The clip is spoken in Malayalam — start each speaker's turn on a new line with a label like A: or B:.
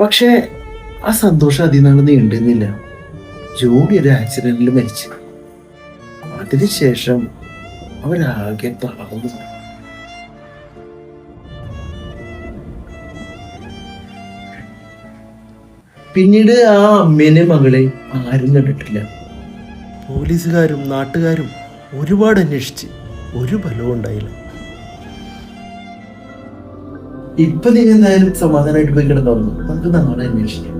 A: പക്ഷെ ആ സന്തോഷം അതിനാണ് നീണ്ടുന്നില്ല. ജോണി ഒരു ആക്സിഡന്റിൽ മരിച്ചു. അതിനുശേഷം അവരാകെ തളർന്നു. പിന്നീട് ആ അമ്മേനെ മകളെ ആരും കണ്ടിട്ടില്ല. പോലീസുകാരും നാട്ടുകാരും ഒരുപാട് അന്വേഷിച്ച് ഒരു ഫലവും ഉണ്ടായില്ല. ഇപ്പൊ നീ എന്തായാലും സമാധാനമായിട്ട് പോയി കിടന്നു. നമുക്ക് നാളെ അന്വേഷിക്കാം.